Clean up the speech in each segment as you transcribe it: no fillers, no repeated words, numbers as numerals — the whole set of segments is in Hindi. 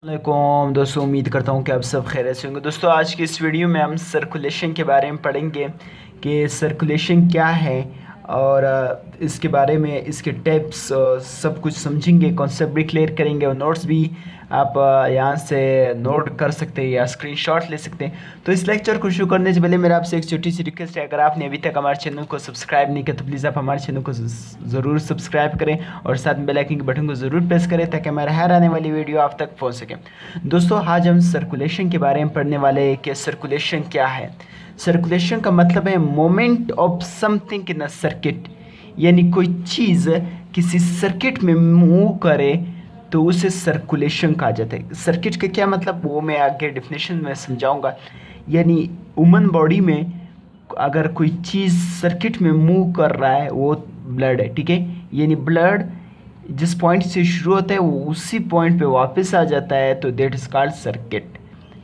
वालेकुम दोस्तों, उम्मीद करता हूँ कि आप सब खैरियत से होंगे। दोस्तों, आज की इस वीडियो में हम सर्कुलेशन के बारे में पढ़ेंगे कि सर्कुलेशन क्या है और इसके बारे में इसके टिप्स सब कुछ समझेंगे, कॉन्सेप्ट भी क्लियर करेंगे और नोट्स भी आप यहाँ से नोट कर सकते हैं या स्क्रीनशॉट ले सकते हैं। तो इस लेक्चर को शुरू करने से पहले मेरा आपसे एक छोटी सी रिक्वेस्ट है, अगर आपने अभी तक हमारे चैनल को सब्सक्राइब नहीं किया तो प्लीज़ आप हमारे चैनल को ज़रूर सब्सक्राइब करें और साथ में बेल आइकन के बटन को ज़रूर प्रेस करें ताकि हमारे हर आने वाली वीडियो आप तक पहुँच सके। दोस्तों, आज हम सर्कुलेशन के बारे में पढ़ने वाले हैं कि सर्कुलेशन क्या है। सर्कुलेशन का मतलब है moment of something in a circuit, यानी कोई चीज़ किसी सर्किट में मूव करे तो उसे सर्कुलेशन कहा जाता है। सर्किट का क्या मतलब वो मैं आगे डेफिनेशन में समझाऊंगा। यानी ह्यूमन बॉडी में अगर कोई चीज़ सर्किट में मूव कर रहा है वो ब्लड है, ठीक है। यानी ब्लड जिस पॉइंट से शुरू होता है वो उसी पॉइंट पे वापस आ जाता है, तो दैट इज कॉल्ड सर्किट।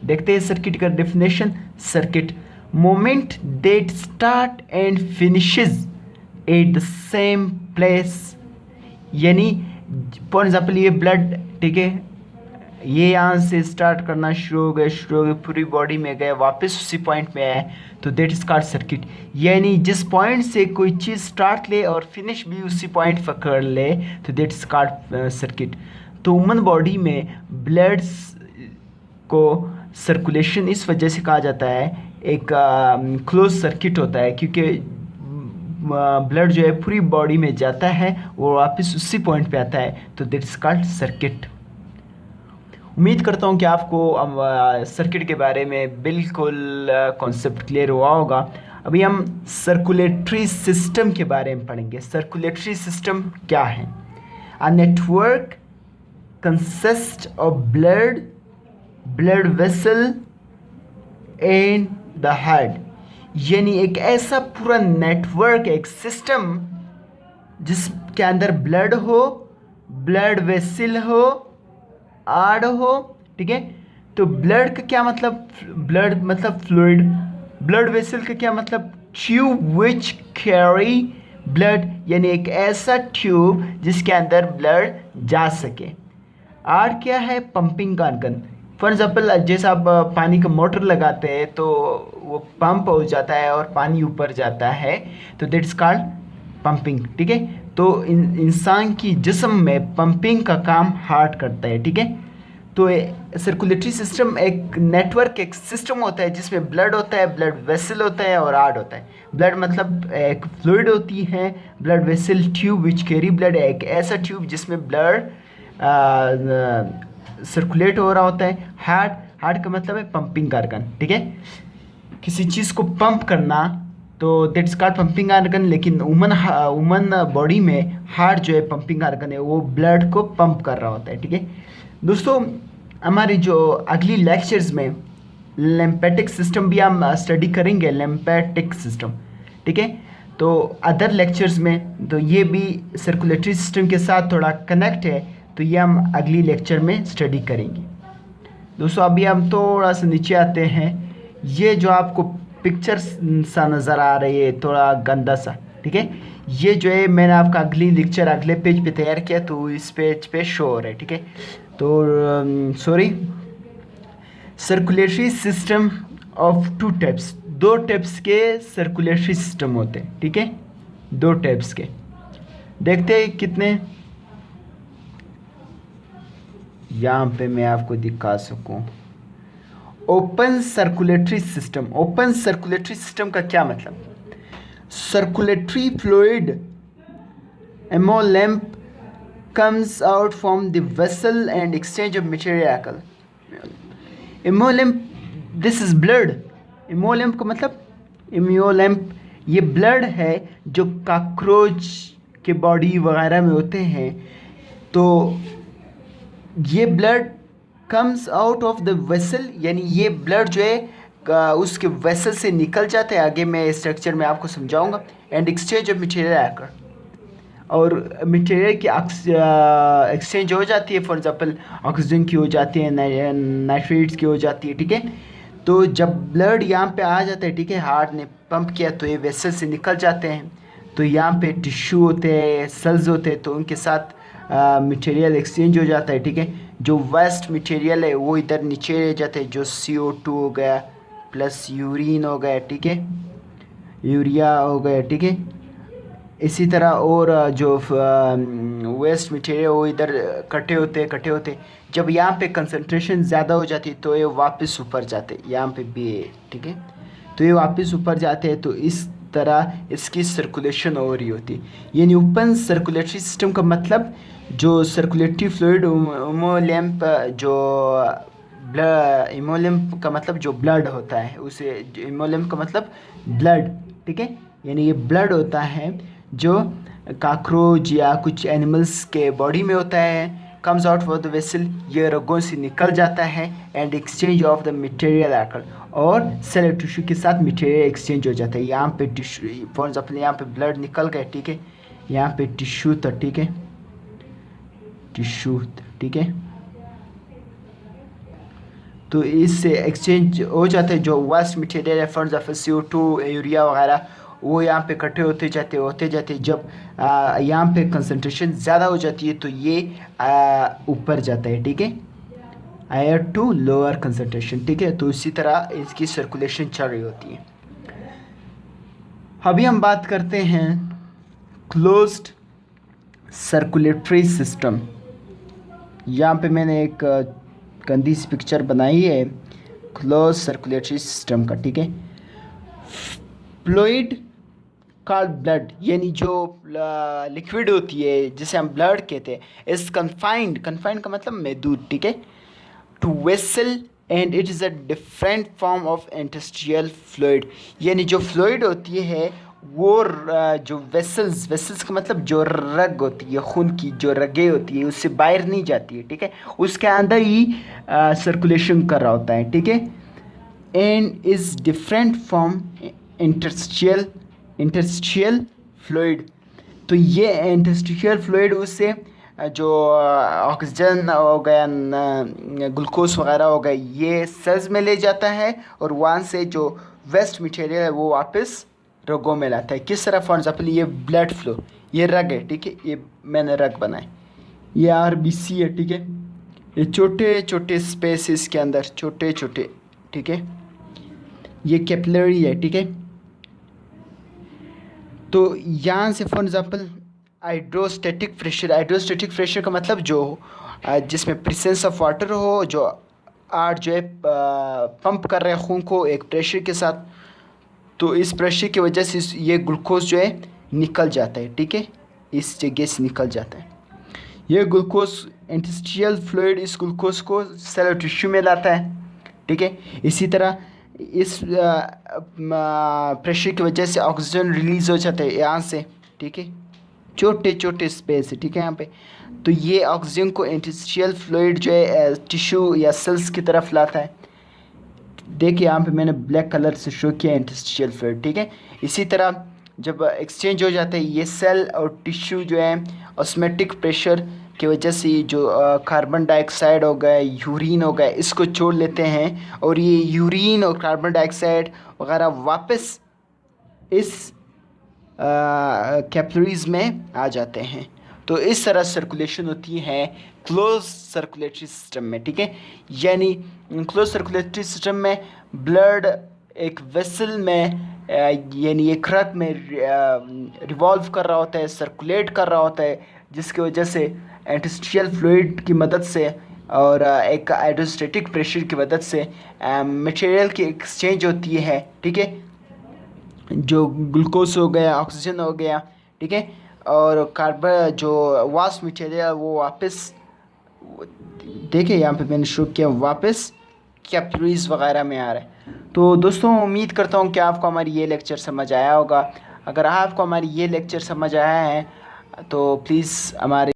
देखते हैं सर्किट का definition. Circuit moment that start and finishes at the same place. यानी फॉर एग्जाम्पल ये ब्लड, ठीक है, ये यहाँ से स्टार्ट करना शुरू हो गए पूरी बॉडी में गए, वापस उसी पॉइंट में आए, तो दैट इज कॉल्ड सर्किट। यानी जिस पॉइंट से कोई चीज़ स्टार्ट ले और फिनिश भी उसी पॉइंट पकड़ ले तो दैट इज कॉल्ड सर्किट। तो ह्यूमन बॉडी में ब्लड को सर्कुलेशन इस वजह से कहा जाता है, एक क्लोज सर्किट होता है, क्योंकि ब्लड जो है पूरी बॉडी में जाता है और वापस उसी पॉइंट पे आता है, तो दैट इज कॉल्ड सर्किट। उम्मीद करता हूँ कि आपको सर्किट के बारे में बिल्कुल कॉन्सेप्ट क्लियर हुआ होगा। अभी हम सर्कुलेटरी सिस्टम के बारे में पढ़ेंगे। सर्कुलेटरी सिस्टम क्या है? A network consist of blood vessel and the heart. यानी एक ऐसा पूरा नेटवर्क, एक सिस्टम जिसके अंदर ब्लड हो, ब्लड वेसल हो, आड़ हो, ठीक है। तो ब्लड का क्या मतलब? ब्लड मतलब फ्लूइड। ब्लड वेसल का क्या मतलब? ट्यूब विच कैरी ब्लड, यानी एक ऐसा ट्यूब जिसके अंदर ब्लड जा सके। आर क्या है? Pumping organ. फॉर एग्जाम्पल जैसे आप पानी का मोटर लगाते हैं तो वो पंप हो जाता है और पानी ऊपर जाता है, तो दैट्स कॉल्ड पंपिंग, ठीक है। तो इंसान की जिस्म में पंपिंग का काम हार्ट करता है, ठीक है। तो सर्कुलेटरी सिस्टम एक नेटवर्क, एक सिस्टम होता है जिसमें ब्लड होता है, ब्लड वेसल होता है और हार्ट होता है। ब्लड मतलब एक फ्लूइड होती है, blood vessel tube which carry blood, एक ऐसा ट्यूब जिसमें ब्लड सर्कुलेट हो रहा होता है। हार्ट का मतलब है पंपिंग ऑर्गन, ठीक है। किसी चीज़ को पंप करना तो दैट्स कॉल्ड पंपिंग ऑर्गन। लेकिन वुमन बॉडी में हार्ट जो है पंपिंग ऑर्गन है, वो ब्लड को पंप कर रहा होता है, ठीक है। दोस्तों, हमारी जो अगली लेक्चर्स में लिम्फेटिक सिस्टम भी हम स्टडी करेंगे, लिम्फेटिक सिस्टम, ठीक है। तो अदर लेक्चर्स में तो ये भी सर्कुलेटरी सिस्टम के साथ थोड़ा कनेक्ट है, तो ये हम अगली लेक्चर में स्टडी करेंगे। दोस्तों, अभी हम थोड़ा सा नीचे आते हैं। ये जो आपको पिक्चर सा नज़र आ रही है, थोड़ा गंदा सा, ठीक है, ये जो है मैंने आपका अगली लेक्चर अगले पेज पे तैयार किया, तो इस पेज पे शो हो रहा है, ठीक है। तो sorry, circulatory system of two types, दो टाइप्स के सर्कुलेटरी सिस्टम होते हैं, ठीक है, दो टाइप्स के। देखते हैं कितने, यहाँ पे मैं आपको दिखा सकूँ। Open circulatory system. Open circulatory system का क्या मतलब? Circulatory fluid haemolymph comes out from the vessel and exchange of material. Hemolymph, this is blood. Hemolymph का मतलब, hemolymph ये ब्लड है जो कॉकरोच के बॉडी वगैरह में होते हैं। तो ये blood comes out of the vessel, यानी ये ब्लड जो है उसके वेसल से निकल जाता है। आगे मैं स्ट्रक्चर में आपको समझाऊंगा। एंड एक्सचेंज ऑफ मटेरियल आकर, और मटेरियल की एक्सचेंज हो जाती है। फॉर एग्जांपल ऑक्सीजन की हो जाती है, नाइट्रेट्स की हो जाती है, ठीक है। तो जब ब्लड यहाँ पे आ जाता है, ठीक है, हार्ट ने पंप किया तो ये वेसल से निकल जाते हैं। तो यहाँ पे टिश्यू होते हैं, सेल्स होते हैं, तो उनके साथ मटेरियल एक्सचेंज हो जाता है, ठीक है। जो वेस्ट मटेरियल है वो इधर नीचे रह जाते हैं, जो CO2 हो गया प्लस यूरिन हो गया, ठीक है, यूरिया हो गया, ठीक है। इसी तरह और जो वेस्ट मटेरियल वो इधर कटे होते जब यहाँ पे कंसंट्रेशन ज़्यादा हो जाती है तो ये वापस ऊपर जाते, यहाँ पे भी है, ठीक है। तो ये वापस ऊपर जाते हैं, तो इस तरह इसकी सर्कुलेशन हो रही होती। यानी ओपन सर्कुलेटरी सिस्टम का मतलब जो सर्कुलेटरी फ्लूइड इमोलियम जो इमोलियम का मतलब जो ब्लड होता है, उसे इमोलियम का मतलब ब्लड, ठीक है। यानी ये ब्लड होता है जो काकरोच या कुछ एनिमल्स के बॉडी में होता है, comes out of the vessel, ये रगों से निकल जाता है and exchange of the material आकर, और सेल टिश्यू के साथ मटेरियल एक्सचेंज हो जाता है। यहाँ पे टिश्यू फॉर एग्जाम्पल यहाँ पे ब्लड निकल गया, ठीक है, यहाँ पे टिश्यू था, ठीक है, टिश्यू, ठीक है। तो इससे एक्सचेंज हो जाता है, जो वेस्ट मटेरियल है फॉर एग्जाम्पल CO2 यूरिया वगैरह, वो यहाँ पे इकट्ठे होते जाते जब यहाँ पे कंसंट्रेशन ज़्यादा हो जाती है तो ये ऊपर जाता है, ठीक है, हायर टू लोअर कंसंट्रेशन, ठीक है। तो इसी तरह इसकी सर्कुलेशन चल रही होती है। अभी हम बात करते हैं क्लोज्ड सर्कुलेटरी सिस्टम। यहाँ पे मैंने एक गंदी सी पिक्चर बनाई है क्लोज सर्कुलेटरी सिस्टम का, ठीक है। फ्लूइड कॉल्ड ब्लड, यानी जो लिक्विड होती है जिसे हम ब्लड कहते हैं, इज कन्फाइंड का मतलब महदूद, ठीक है, to vessel and it is a different form of interstitial fluid. यानी जो फ्लूइड होती है वो जो वेसल्स का मतलब जो रग होती है, खून की जो रगें होती है उससे बाहर नहीं जाती है, ठीक है, उसके अंदर ही सर्कुलेशन कर रहा होता है, ठीक है। And is different from interstitial fluid. तो ये इंटस्ट्रियल फ्लूइड उससे जो ऑक्सीजन हो गया, ग्लूकोज वगैरह हो गया, ये सेल्स में ले जाता है और वहाँ से जो वेस्ट मटेरियल है वो वापस रगों में लाता है। किस तरह, फॉर एग्जाम्पल ये ब्लड फ्लो, ये रग है, ठीक है, ये मैंने रग बनाए, ये RBC है, ठीक है, ये छोटे छोटे स्पेसेस के अंदर छोटे, ठीक है, ये कैपिलरी है, ठीक है। तो यहाँ से फॉर एग्जाम्पल हाइड्रोस्टैटिक प्रेशर का मतलब जो जिसमें प्रेजेंस ऑफ वाटर हो, जो जो है पंप कर रहे हैं खून को एक प्रेशर के साथ, तो इस प्रेशर की वजह से ये ग्लूकोज जो है निकल जाता है, ठीक है, इस जगह से निकल जाता है। ये ग्लूकोज इंटस्ट्रियल फ्लूइड इस ग्लूकोज को सेल टिश्यू में लाता है, ठीक है। इसी तरह इस प्रेशर की वजह से ऑक्सीजन रिलीज़ हो जाता है यहाँ से, ठीक है, छोटे स्पेस है, ठीक है, यहाँ पे। तो ये ऑक्सीजन को इंटस्ट्रियल फ्लूइड जो है टिश्यू या सेल्स की तरफ लाता है। देखिए यहाँ पे मैंने ब्लैक कलर से शो किया इंटस्ट्रियल फ्लूइड, ठीक है। इसी तरह जब एक्सचेंज हो जाता है ये सेल और टिश्यू जो है ऑस्मेटिक प्रेशर की वजह से जो कार्बन डाइऑक्साइड हो गया, यूरिन हो गया, इसको छोड़ लेते हैं और ये यूरिन और कार्बन डाइऑक्साइड वगैरह वापस इस कैपिलरीज में आ जाते हैं। तो इस तरह सर्कुलेशन होती है क्लोज सर्कुलेटरी सिस्टम में, ठीक है। यानी क्लोज सर्कुलेटरी सिस्टम में ब्लड एक वेसल में यानी एक रग में रिवॉल्व कर रहा होता है, सर्कुलेट कर रहा होता है, जिसकी वजह से इंटस्ट्रियल फ्लूइड की मदद से और एक हाइड्रोस्टैटिक प्रेशर की मदद से मटेरियल की एक्सचेंज होती है, ठीक है, जो ग्लूकोज हो गया, ऑक्सीजन हो गया, ठीक है, और कार्बन जो वास्ट मटेरियल वो वापस, देखिए यहाँ पे मैंने शो किया, वापस कैपिलरीज वगैरह में आ रहा है। तो दोस्तों उम्मीद करता हूँ कि आपको हमारी ये लेक्चर समझ आया होगा। अगर आपको हमारी ये लेक्चर समझ आया है तो प्लीज़ हमारे